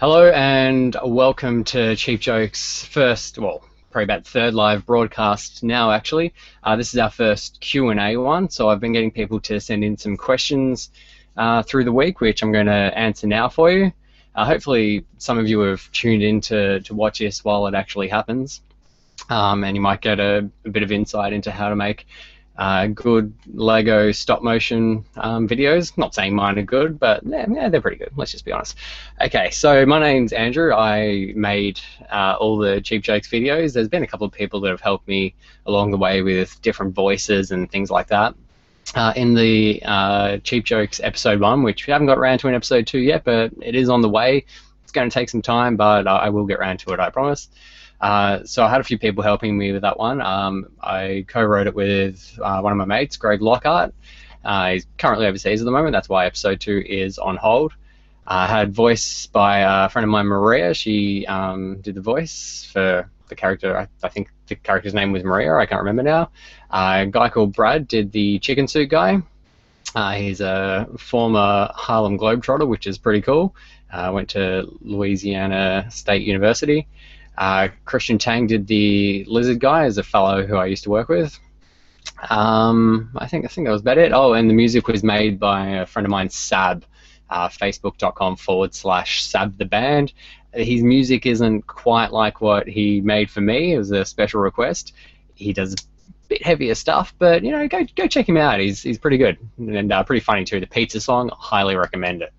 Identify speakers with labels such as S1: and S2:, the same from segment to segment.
S1: Hello and welcome to Cheep Jokes' first, well, probably about third live broadcast now actually. This is our first Q&A one, so I've been getting people to send in some questions through the week, which I'm going to answer now for you. Hopefully some of you have tuned in to watch this while it actually happens, and you might get a bit of insight into how to make good Lego stop motion videos. Not saying mine are good, but yeah, they're pretty good. Let's just be honest. Okay, so my name's Andrew. I made all the Cheep Jokes videos. There's been a couple of people that have helped me along the way with different voices and things like that. In the Cheep Jokes episode 1, which we haven't got around to in episode 2 yet, but it is on the way. It's going to take some time, but I will get around to it, I promise. So I had a few people helping me with that one. I co-wrote it with one of my mates, Greg Lockhart. He's currently overseas at the moment. That's why episode 2 is on hold. I had voice by a friend of mine, Maria. She did the voice for the character. I think the character's name was Maria. I can't remember now. A guy called Brad did the chicken suit guy. He's a former Harlem Globetrotter, which is pretty cool. Went to Louisiana State University. Christian Tang did the lizard guy, as a fellow who I used to work with. I think that was about it. Oh, and the music was made by a friend of mine, Sab, facebook.com/Sab the band. His music isn't quite like what he made for me. It was a special request. He does a bit heavier stuff, but you know, go check him out. He's pretty good and pretty funny too. The pizza song, highly recommend it.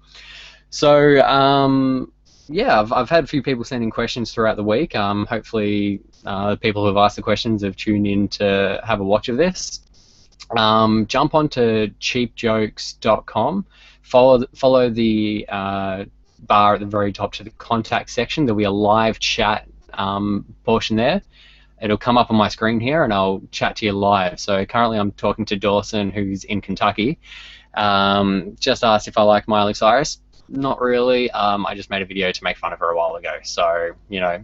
S1: So yeah, I've had a few people sending questions throughout the week. Hopefully, the people who have asked the questions have tuned in to have a watch of this. Jump onto CheepJokes.com. Follow the bar at the very top to the contact section. There'll be a live chat portion there. It'll come up on my screen here, and I'll chat to you live. So currently, I'm talking to Dawson, who's in Kentucky. Just asked if I like Miley Cyrus. Not really. I just made a video to make fun of her a while ago. So, you know,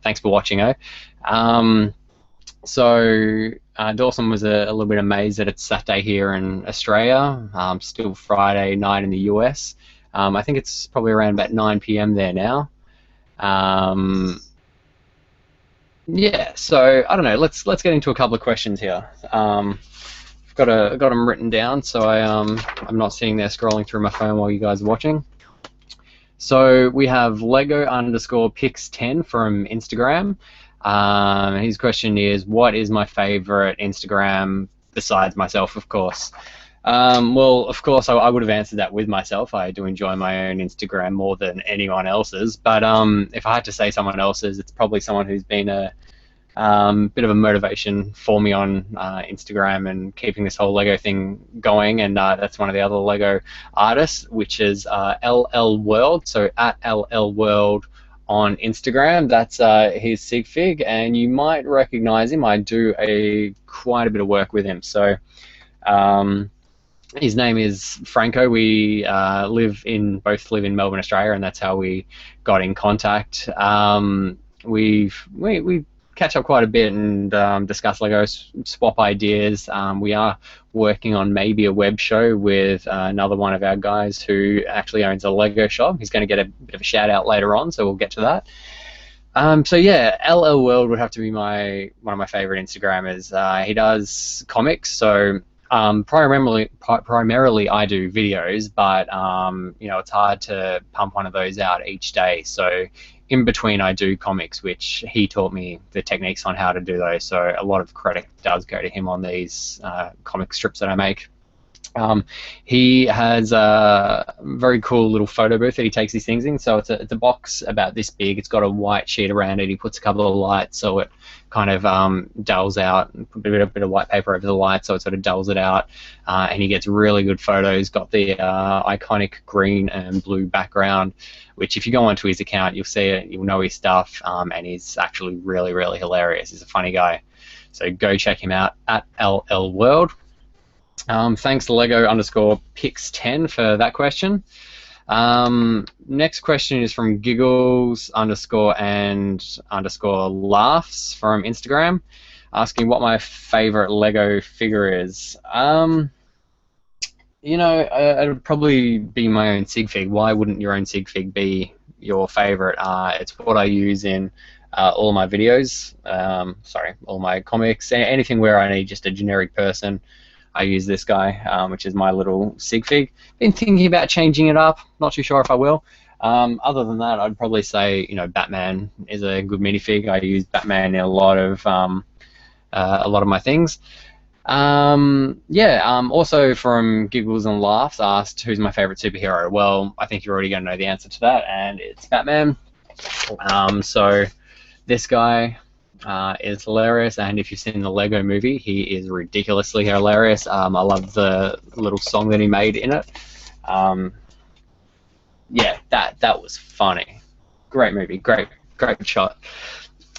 S1: thanks for watching, Dawson was a little bit amazed that it's Saturday here in Australia. Still Friday night in the US. I think it's probably around about 9 p.m. there now. Yeah, so I don't know. Let's get into a couple of questions here. I've got them written down, so I'm not sitting there scrolling through my phone while you guys are watching. So we have Lego_Pix10 from Instagram. His question is, what is my favorite Instagram besides myself, of course? Well, of course, I would have answered that with myself. I do enjoy my own Instagram more than anyone else's. But if I had to say someone else's, it's probably someone who's been a bit of a motivation for me on Instagram and keeping this whole Lego thing going, and that's one of the other Lego artists, which is LLWorld. So at LLWorld on Instagram, that's his sig fig, and you might recognize him. I do quite a bit of work with him. So his name is Franco. We both live in Melbourne, Australia, and that's how we got in contact. We catch up quite a bit and discuss Lego, swap ideas. We are working on maybe a web show with another one of our guys who actually owns a Lego shop. He's going to get a bit of a shout out later on, so we'll get to that. So yeah, LLWorld would have to be one of my favorite Instagrammers. He does comics, so primarily I do videos, but you know, it's hard to pump one of those out each day. So in between, I do comics, which he taught me the techniques on how to do those. So a lot of credit does go to him on these comic strips that I make. He has a very cool little photo booth that he takes these things in. So it's a box about this big. It's got a white sheet around it. He puts a couple of lights so it kind of dulls out, and put a bit of white paper over the light so it sort of dulls it out. And he gets really good photos. Got the iconic green and blue background, which if you go onto his account, you'll see it. You'll know his stuff, and he's actually really, really hilarious. He's a funny guy. So go check him out at LLWorld. Thanks Lego_Pix10 for that question. Next question is from Giggles_and_laughs from Instagram, asking what my favorite Lego figure is. You know, it'd probably be my own sig fig. Why wouldn't your own sig fig be your favorite. It's what I use in all my videos, all my comics, anything where I need just a generic person. I use this guy, which is my little sig fig. Been thinking about changing it up. Not too sure if I will. Other than that, I'd probably say, you know, Batman is a good minifig. I use Batman in a lot of my things. Also from Giggles and Laughs asked, who's my favorite superhero? Well, I think you're already going to know the answer to that, and it's Batman. So this guy is hilarious, and if you've seen the Lego movie, he is ridiculously hilarious. I love the little song that he made in it. Yeah, that was funny. Great movie, great shot.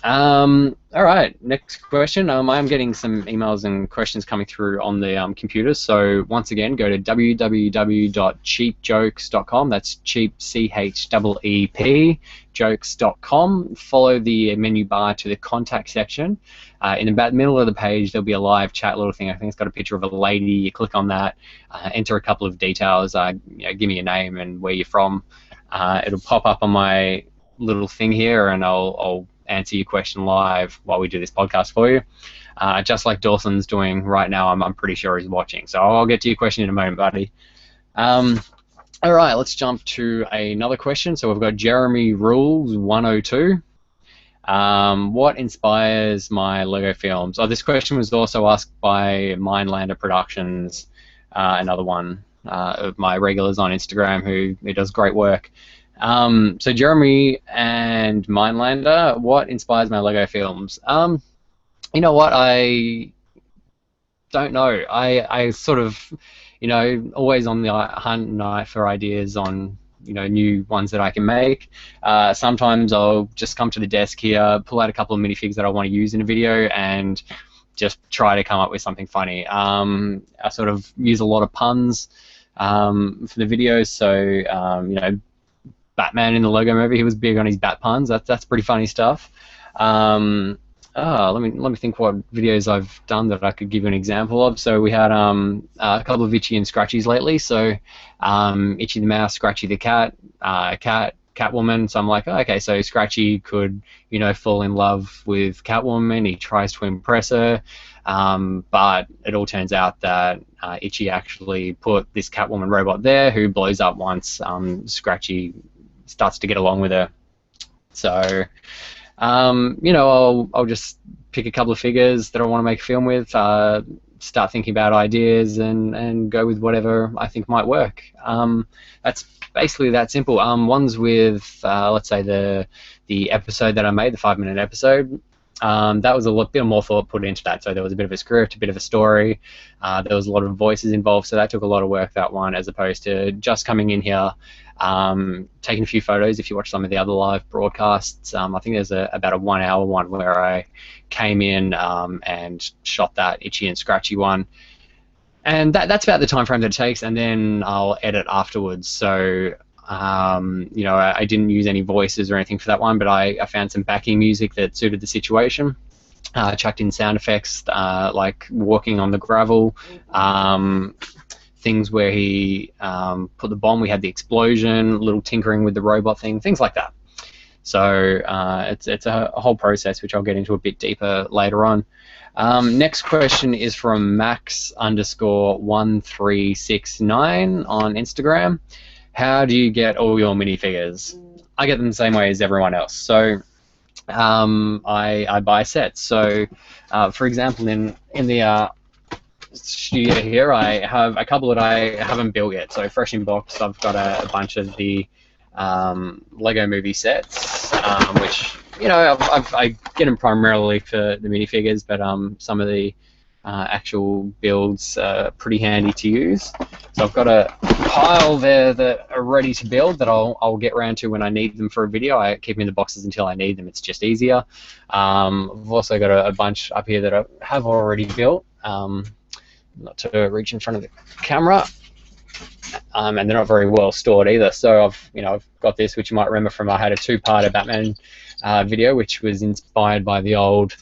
S1: All right, next question. I'm getting some emails and questions coming through on the computer. So once again, go to www.cheepjokes.com. That's cheap, CHEEP, jokes.com. Follow the menu bar to the contact section. In about the middle of the page, there'll be a live chat little thing. I think it's got a picture of a lady. You click on that, enter a couple of details. Give me your name and where you're from. It'll pop up on my little thing here, and I'll answer your question live while we do this podcast for you. Just like Dawson's doing right now, I'm pretty sure he's watching. So I'll get to your question in a moment, buddy. All right, let's jump to another question. So we've got Jeremy Rules 102. What inspires my Lego films? Oh, this question was also asked by Mindlander Productions, another one of my regulars on Instagram who does great work. So Jeremy and Mindlander, what inspires my Lego films? You know what, I don't know. I sort of, always on the hunt and eye for ideas on, new ones that I can make. Sometimes I'll just come to the desk here, pull out a couple of minifigs that I want to use in a video, and just try to come up with something funny. I sort of use a lot of puns for the videos, so Batman in the Lego movie, he was big on his bat puns. That's pretty funny stuff. Let me think what videos I've done that I could give you an example of. So we had a couple of Itchy and Scratchies lately. So Itchy the mouse, Scratchy the cat, Catwoman. So I'm like, oh, okay, so Scratchy could fall in love with Catwoman. He tries to impress her, but it all turns out that Itchy actually put this Catwoman robot there, who blows up once Scratchy starts to get along with her. So, I'll just pick a couple of figures that I want to make a film with, start thinking about ideas, and go with whatever I think might work. That's basically that simple. One's with, let's say, the episode that I made, the 5-minute episode. That was a bit more thought put into that. So there was a bit of a script, a bit of a story. There was a lot of voices involved, so that took a lot of work, that one, as opposed to just coming in here, taking a few photos. If you watch some of the other live broadcasts, I think there's about a 1-hour one where I came in and shot that Itchy and Scratchy one. And that's about the time frame that it takes, and then I'll edit afterwards. So I didn't use any voices or anything for that one, but I found some backing music that suited the situation. Chucked in sound effects like walking on the gravel, things where he put the bomb, we had the explosion, little tinkering with the robot thing, things like that. So it's a whole process, which I'll get into a bit deeper later on. Next question is from Max_1369 on Instagram. How do you get all your minifigures? I get them the same way as everyone else. So I buy sets. So for example, in the studio here, I have a couple that I haven't built yet. So fresh in box, I've got a bunch of the Lego movie sets, which I get them primarily for the minifigures, but some of the actual builds are pretty handy to use. So I've got a pile there that are ready to build that I'll get around to when I need them for a video. I keep them in the boxes until I need them. It's just easier. I've also got a bunch up here that I have already built. Not to reach in front of the camera. And they're not very well stored either. So I've got this, which you might remember from, I had a 2-parter Batman video, which was inspired by the old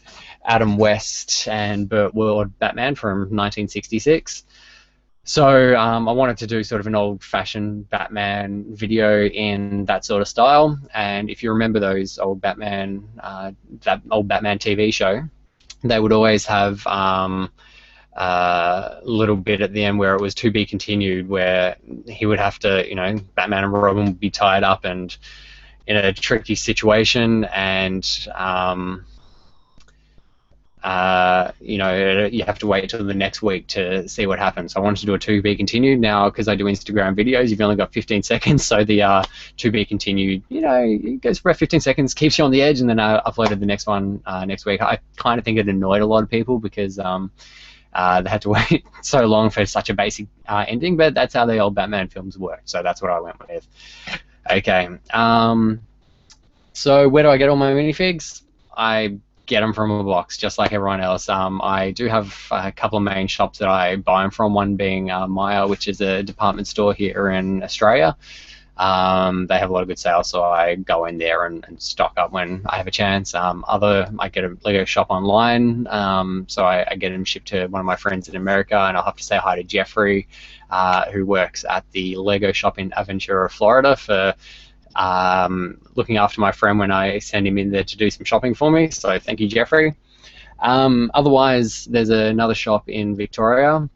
S1: Adam West and Burt Ward Batman from 1966. So I wanted to do sort of an old-fashioned Batman video in that sort of style. And if you remember those old Batman, that old Batman TV show, they would always have a little bit at the end where it was to be continued, where he would have to, Batman and Robin would be tied up and in a tricky situation, and you have to wait till the next week to see what happens. So I wanted to do a to be continued. Now, because I do Instagram videos, you've only got 15 seconds, so the to be continued, it goes for about 15 seconds, keeps you on the edge, and then I uploaded the next one next week. I kind of think it annoyed a lot of people because they had to wait so long for such a basic ending, but that's how the old Batman films work, so that's what I went with. Okay, so where do I get all my minifigs? I get them from a box, just like everyone else. I do have a couple of main shops that I buy them from, one being Maya, which is a department store here in Australia. They have a lot of good sales, so I go in there and stock up when I have a chance. I get a Lego shop online, so I get them shipped to one of my friends in America, and I'll have to say hi to Jeffrey, who works at the Lego shop in Aventura, Florida, for looking after my friend when I send him in there to do some shopping for me. So thank you, Jeffrey. Otherwise, there's another shop in Victoria.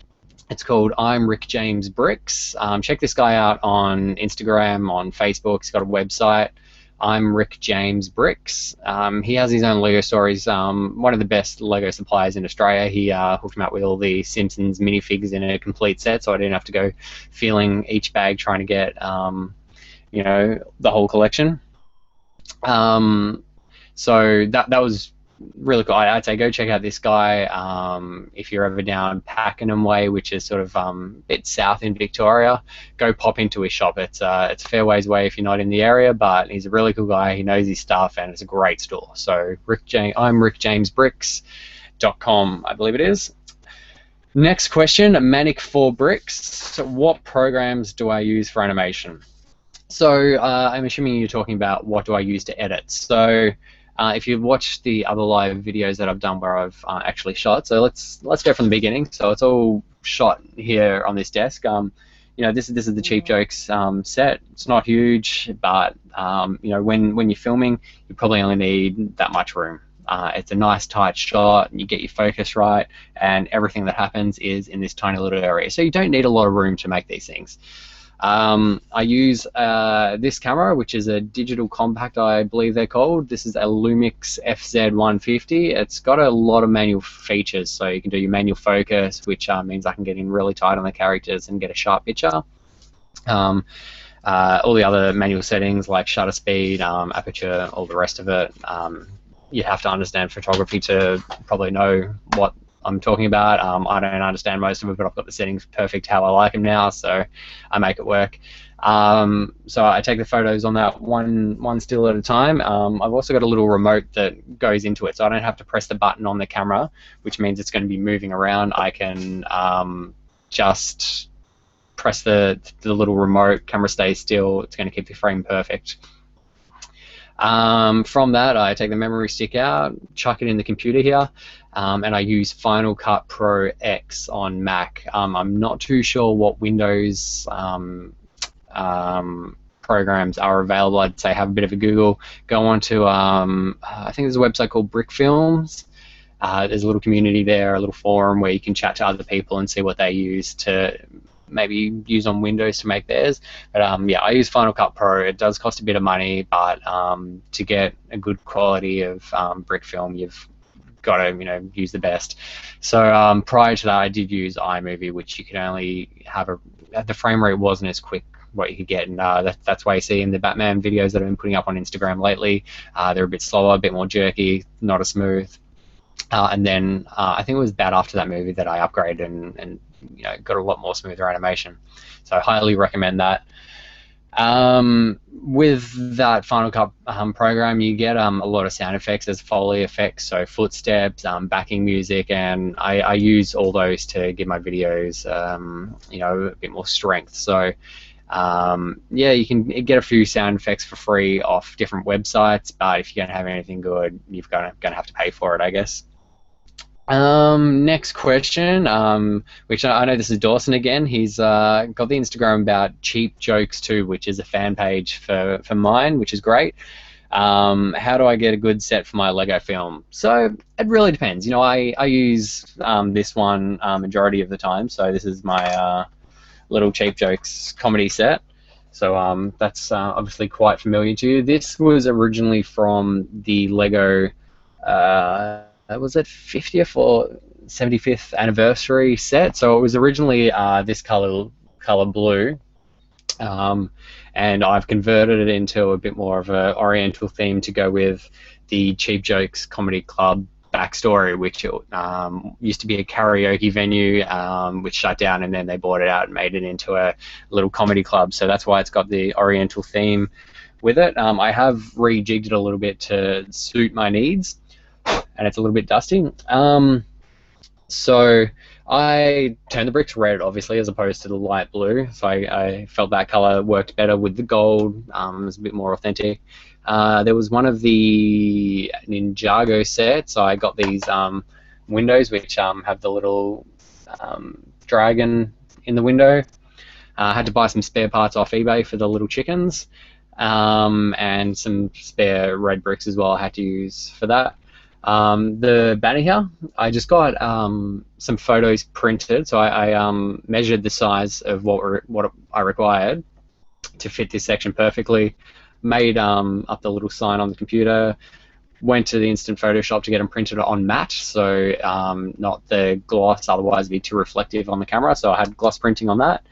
S1: It's called I'm Rick James Bricks. Check this guy out on Instagram, on Facebook. He's got a website, I'm Rick James Bricks. He has his own Lego stories. One of the best Lego suppliers in Australia. He hooked me up with all the Simpsons minifigs in a complete set, so I didn't have to go feeling each bag trying to get the whole collection. So that was really cool. I'd say go check out this guy if you're ever down Pakenham way, which is sort of a bit south in Victoria. Go pop into his shop. It's a fair ways away if you're not in the area, but he's a really cool guy. He knows his stuff, and it's a great store. So I'm rickjamesbricks.com, I believe it is. Next question, Manic 4 Bricks. So what programs do I use for animation? So I'm assuming you're talking about what do I use to edit. So if you've watched the other live videos that I've done where I've actually shot, so let's go from the beginning. So it's all shot here on this desk. This is the CheepJokes set. It's not huge, but when you're filming, you probably only need that much room. It's a nice tight shot, and you get your focus right, and everything that happens is in this tiny little area. So you don't need a lot of room to make these things. I use this camera, which is a digital compact, I believe they're called. This is a Lumix FZ150. It's got a lot of manual features, so you can do your manual focus, which means I can get in really tight on the characters and get a sharp picture. All the other manual settings like shutter speed, aperture, all the rest of it. You have to understand photography to probably know what I'm talking about. I don't understand most of it, but I've got the settings perfect how I like them now, so I make it work. So I take the photos on that one still at a time. I've also got a little remote that goes into it, so I don't have to press the button on the camera, which means it's going to be moving around. I can just press the little remote, camera stays still, it's going to keep the frame perfect. From that, I take the memory stick out, chuck it in the computer here, and I use Final Cut Pro X on Mac. I'm not too sure what Windows programs are available. I'd say have a bit of a Google. Go on to, I think there's a website called Brick Films. There's a little community there, a little forum where you can chat to other people and see what they use to maybe use on Windows to make theirs. But yeah, I use Final Cut Pro. It does cost a bit of money, but to get a good quality of brick film, you've got to use the best. So prior to that, I did use iMovie, which you can only have the frame rate wasn't as quick what you could get, and that's why you see in the Batman videos that I've been putting up on Instagram lately, they're a bit slower, a bit more jerky, not as smooth. And then I think it was about after that movie that I upgraded and got a lot more smoother animation. So I highly recommend that. With that Final Cut program, you get a lot of sound effects as Foley effects, so footsteps, backing music, and I use all those to give my videos a bit more strength. So yeah, you can get a few sound effects for free off different websites, but if you're going to have anything good, you're going to have to pay for it, I guess. Next question, which I know this is Dawson again. He's got the Instagram about CheepJokes too, which is a fan page for mine, which is great. How do I get a good set for my Lego film? So it really depends. You know, I use this one majority of the time. So this is my little CheepJokes comedy set. So that's obviously quite familiar to you. This was originally from the Lego, was it 50th or 75th anniversary set? So it was originally this color blue, um, and I've converted it into a bit more of an Oriental theme to go with the CheepJokes Comedy Club backstory, which used to be a karaoke venue, which shut down, and then they bought it out and made it into a little comedy club. So that's why it's got the Oriental theme with it. I have rejigged it a little bit to suit my needs, and it's a little bit dusty. So I turned the bricks red, obviously, as opposed to the light blue. So I felt that color worked better with the gold. It was a bit more authentic. There was one of the Ninjago sets. I got these windows which have the little dragon in the window. I had to buy some spare parts off eBay for the little chickens, and some spare red bricks as well I had to use for that. The banner here, I just got some photos printed, so I measured the size of what I required to fit this section perfectly, made up the little sign on the computer, went to the instant Photoshop to get them printed on matte, so not the gloss, otherwise it'd be too reflective on the camera, so I had gloss printing on that,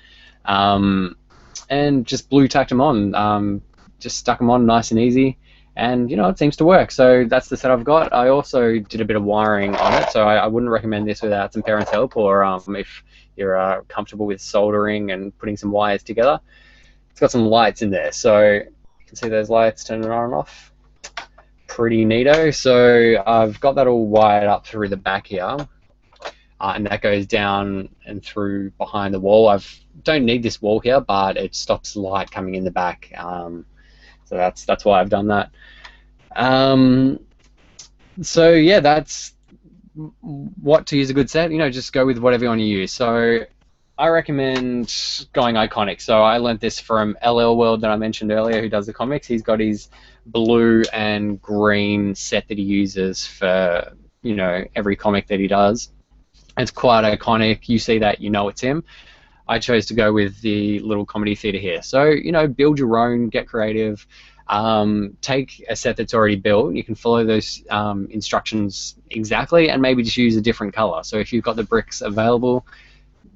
S1: and just blue tacked them on, just stuck them on nice and easy. And, you know, it seems to work. So that's the set I've got. I also did a bit of wiring on it, so I wouldn't recommend this without some parents' help, or if you're comfortable with soldering and putting some wires together. It's got some lights in there, so you can see those lights turning on and off. Pretty neato. So I've got that all wired up through the back here, and that goes down and through behind the wall. I don't need this wall here, but it stops light coming in the back. So that's why I've done that. So yeah, that's what to use a good set. You know, just go with whatever you want to use. So I recommend going iconic. So I learnt this from LLWorld that I mentioned earlier, who does the comics. He's got his blue and green set that he uses for, you know, every comic that he does. It's quite iconic. You see that, you know it's him. I chose to go with the little comedy theatre here. So, you know, build your own, get creative, take a set that's already built. You can follow those instructions exactly, and maybe just use a different color. So if you've got the bricks available,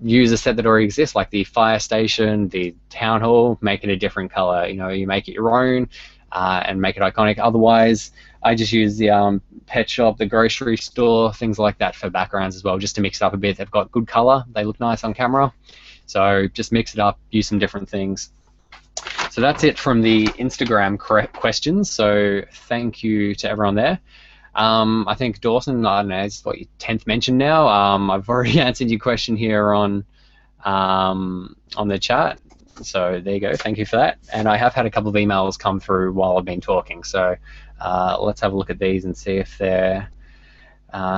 S1: use a set that already exists, like the fire station, the town hall, make it a different color. You know, you make it your own, and make it iconic. Otherwise, I just use the pet shop, the grocery store, things like that for backgrounds as well, just to mix it up a bit. They've got good color, they look nice on camera. So just mix it up, use some different things. So that's it from the Instagram questions. So thank you to everyone there. I think Dawson, I don't know, it's what, your 10th mention now. I've already answered your question here on the chat. So there you go. Thank you for that. And I have had a couple of emails come through while I've been talking. So let's have a look at these and see if they're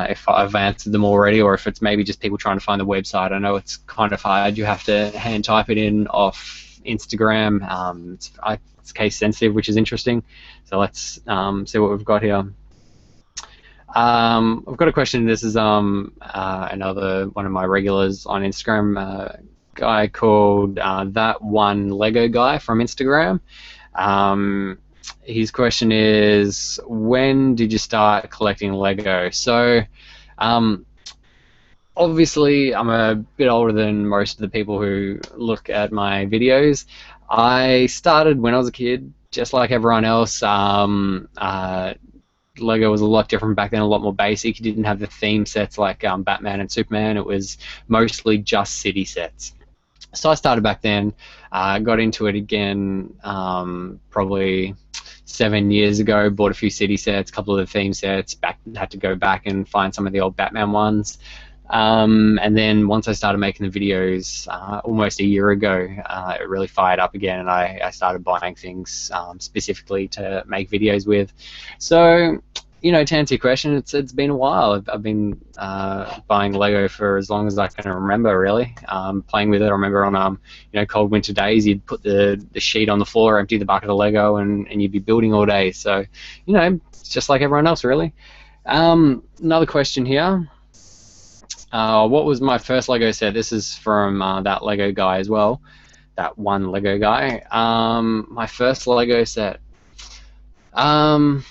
S1: if I've answered them already, or if it's maybe just people trying to find the website. I know it's kind of hard. You have to hand type it in off Instagram. It's case sensitive, which is interesting. So let's see what we've got here. I've got a question. This is another one of my regulars on Instagram, a guy called That One Lego Guy from Instagram. His question is, when did you start collecting Lego? So obviously I'm a bit older than most of the people who look at my videos. I started when I was a kid, just like everyone else. Lego was a lot different back then, a lot more basic. You didn't have the theme sets like Batman and Superman. It was mostly just city sets. So I started back then, got into it again probably 7 years ago, bought a few city sets, a couple of the theme sets, had to go back and find some of the old Batman ones. And then once I started making the videos almost a year ago, it really fired up again, and I started buying things specifically to make videos with. So to answer your question, it's been a while. I've been buying Lego for as long as I can remember, really. Playing with it. I remember on cold winter days, you'd put the sheet on the floor, empty the bucket of Lego, and you'd be building all day. So, it's just like everyone else, really. Another question here. What was my first Lego set? This is from that Lego guy as well. That one Lego guy. My first Lego set. I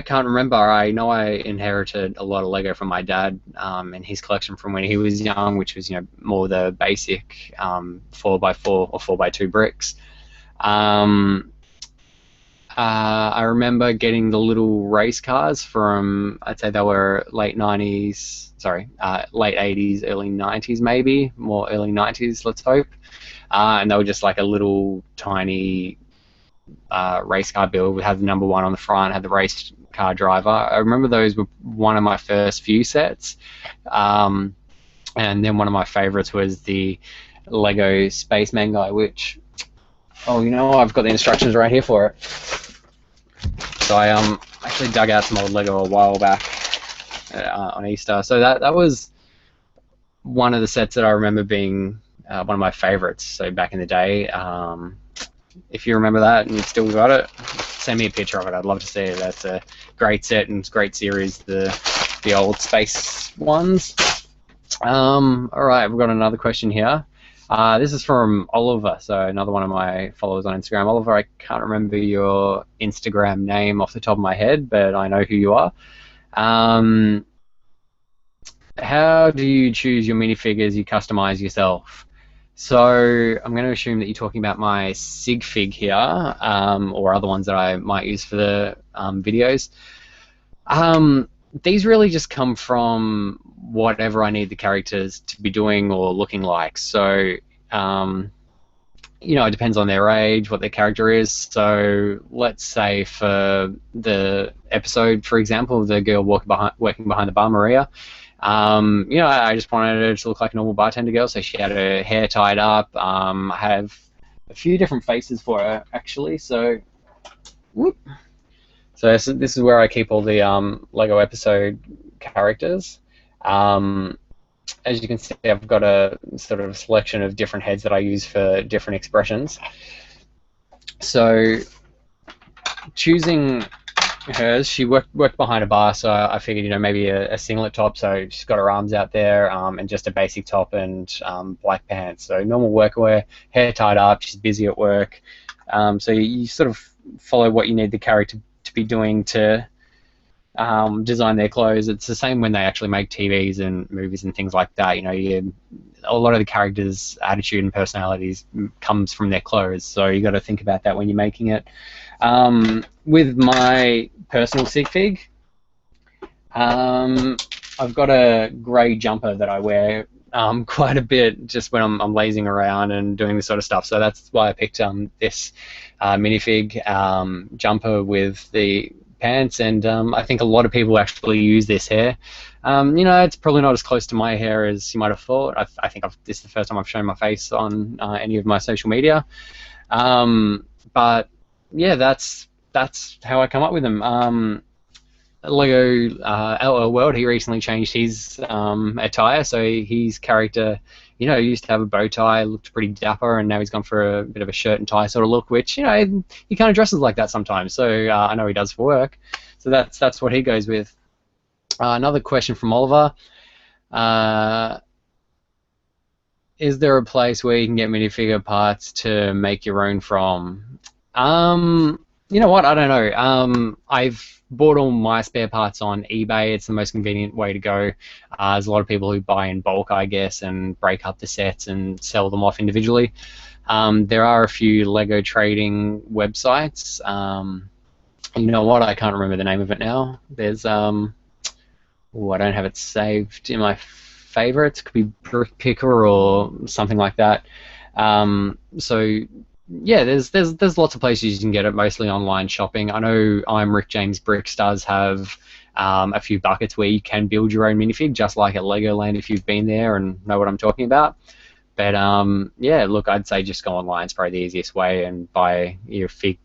S1: can't remember. I know I inherited a lot of Lego from my dad and his collection from when he was young, which was more the basic 4x4 or 4x2 bricks. I remember getting the little race cars from, I'd say they were late 90s, late 80s, early 90s maybe, more early 90s, let's hope. And they were just like a little tiny race car build. We had the number 1 on the front, had the race car driver. I remember those were one of my first few sets. And then one of my favorites was the Lego Spaceman guy, which, I've got the instructions right here for it. So I actually dug out some old Lego a while back on Easter. So that was one of the sets that I remember being one of my favorites. So back in the day, if you remember that and you've still got it, send me a picture of it. I'd love to see it. That's a great set and it's a great series, the old space ones. All right, we've got another question here. This is from Oliver, so another one of my followers on Instagram. Oliver, I can't remember your Instagram name off the top of my head, but I know who you are. How do you choose your minifigures you customize yourself? So I'm going to assume that you're talking about my sig fig here, or other ones that I might use for the videos. These really just come from whatever I need the characters to be doing or looking like. So, it depends on their age, what their character is. So let's say for the episode, for example, the girl working behind the bar, Maria, I just wanted her to look like a normal bartender girl, so she had her hair tied up. I have a few different faces for her, actually. So, whoop. So this is where I keep all the Lego episode characters. As you can see, I've got a sort of selection of different heads that I use for different expressions. So choosing hers, she worked behind a bar, so I figured, maybe a singlet top, so she's got her arms out there, and just a basic top and black pants. So normal workwear, hair tied up, she's busy at work. So you sort of follow what you need the character to be doing to design their clothes. It's the same when they actually make TVs and movies and things like that. A lot of the characters' attitude and personalities comes from their clothes, so you got to think about that when you're making it. With my personal sig fig, I've got a grey jumper that I wear quite a bit just when I'm lazing around and doing this sort of stuff. So that's why I picked this minifig jumper with the pants, and I think a lot of people actually use this hair. It's probably not as close to my hair as you might have thought. I think this is the first time I've shown my face on any of my social media. But yeah, that's how I come up with them. Lego LLWorld, he recently changed his attire, so his character, used to have a bow tie, looked pretty dapper, and now he's gone for a bit of a shirt and tie sort of look, which, he kind of dresses like that sometimes, so I know he does for work. So that's what he goes with. Another question from Oliver. Is there a place where you can get minifigure parts to make your own from? You know what? I don't know. I've bought all my spare parts on eBay. It's the most convenient way to go. There's a lot of people who buy in bulk, I guess, and break up the sets and sell them off individually. There are a few Lego trading websites. You know what? I can't remember the name of it now. There's I don't have it saved in my favorites. It could be Brick Picker or something like that. So yeah, there's lots of places you can get it, mostly online shopping. I know Amani Bricks does have a few buckets where you can build your own minifig, just like at Legoland if you've been there and know what I'm talking about. But yeah, look, I'd say just go online. It's probably the easiest way and buy your fig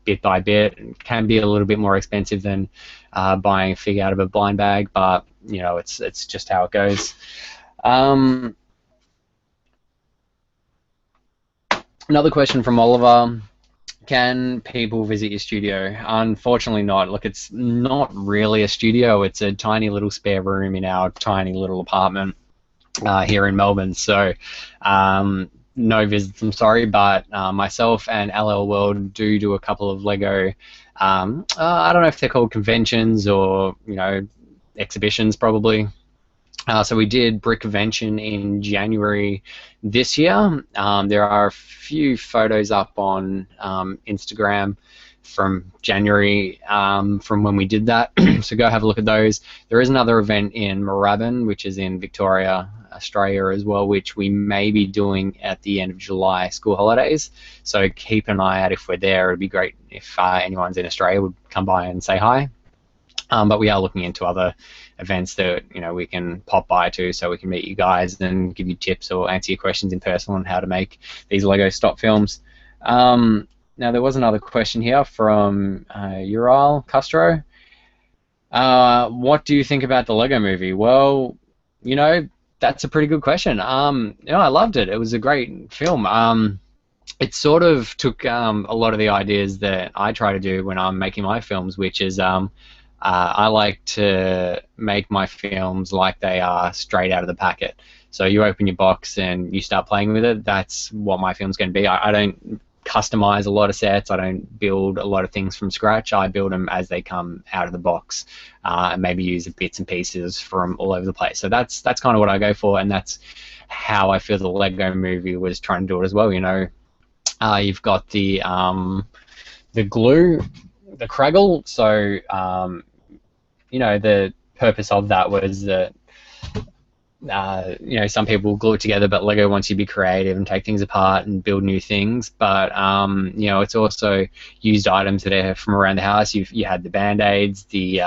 S1: bit by bit. It can be a little bit more expensive than buying a fig out of a blind bag, but you know, it's just how it goes. Another question from Oliver. Can people visit your studio? Unfortunately not. Look, it's not really a studio. It's a tiny little spare room in our tiny little apartment here in Melbourne. So no visits, I'm sorry, but myself and LLWorld do a couple of Lego, I don't know if they're called conventions or, you know, exhibitions probably. So we did Brick Convention in January this year. There are a few photos up on Instagram from January from when we did that. So go have a look at those. There is another event in Moorabbin, which is in Victoria, Australia as well, which we may be doing at the end of July, school holidays. So keep an eye out if we're there. It'd be great if anyone's in Australia would come by and say hi. But we are looking into other events that, you know, we can pop by to, so we can meet you guys and give you tips or answer your questions in person on how to make these Lego stop films. Now there was another question here from Ural Castro. What do you think about the Lego Movie? Well, you know, that's a pretty good question. You know, I loved it. It was a great film. It sort of took a lot of the ideas that I try to do when I'm making my films, which is I like to make my films like they are straight out of the packet. So you open your box and you start playing with it. That's what my film's going to be. I don't customize a lot of sets. I don't build a lot of things from scratch. I build them as they come out of the box, and maybe use bits and pieces from all over the place. So that's kind of what I go for, and that's how I feel the Lego Movie was trying to do it as well. You know, you've got the glue, the Craggle. So you know, the purpose of that was that you know, some people glue it together, but Lego wants you to be creative and take things apart and build new things. But you know, it's also used items that are from around the house. You had the Band-Aids, the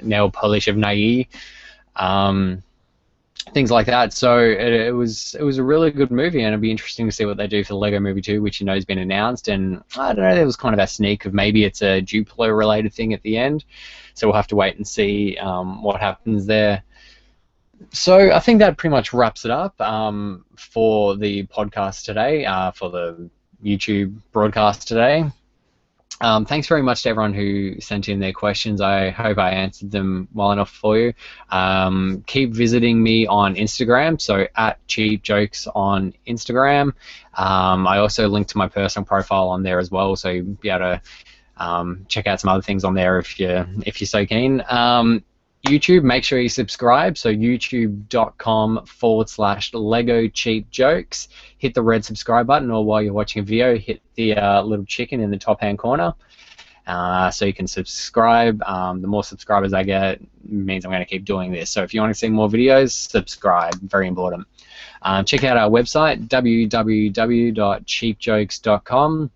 S1: nail polish of Nai, things like that. So it was a really good movie, and it'll be interesting to see what they do for the Lego Movie 2, which you know has been announced. And I don't know, there was kind of a sneak of maybe it's a Duplo related thing at the end. So we'll have to wait and see what happens there. So I think that pretty much wraps it up for the podcast today, for the YouTube broadcast today. Thanks very much to everyone who sent in their questions. I hope I answered them well enough for you. Keep visiting me on Instagram, so at CheepJokes on Instagram. I also link to my personal profile on there as well, so you'll be able to check out some other things on there if you're so keen. YouTube, make sure you subscribe, so youtube.com/Lego Cheep Jokes. Hit the red subscribe button, or while you're watching a video, hit the little chicken in the top hand corner, so you can subscribe. The more subscribers I get means I'm going to keep doing this. So if you want to see more videos, subscribe, very important. Check out our website, www.cheepjokes.com.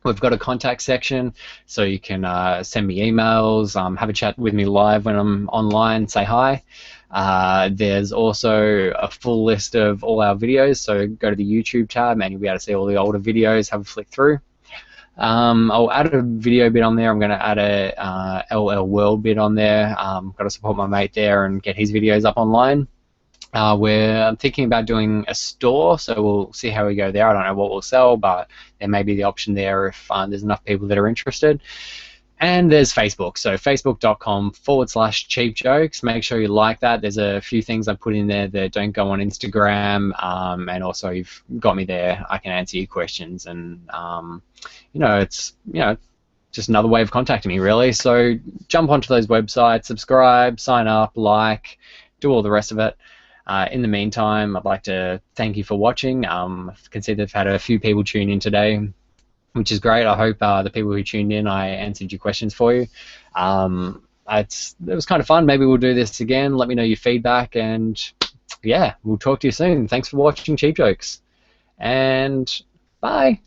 S1: We've got a contact section, so you can send me emails, have a chat with me live when I'm online, say hi. There's also a full list of all our videos, so go to the YouTube tab and you'll be able to see all the older videos, have a flick through. I'll add a video bit on there. I'm going to add a LLWorld bit on there. Got to support my mate there and get his videos up online. We're thinking about doing a store, so we'll see how we go there. I don't know what we'll sell, but there may be the option there if there's enough people that are interested. And there's Facebook, so facebook.com/CheepJokes. Make sure you like that. There's a few things I put in there that don't go on Instagram, and also you've got me there. I can answer your questions, and you know, it's just another way of contacting me, really. So jump onto those websites, subscribe, sign up, like, do all the rest of it. In the meantime, I'd like to thank you for watching. I can see they've had a few people tune in today, which is great. I hope the people who tuned in, I answered your questions for you. It was kind of fun. Maybe we'll do this again. Let me know your feedback, and yeah, we'll talk to you soon. Thanks for watching CheepJokes, and bye.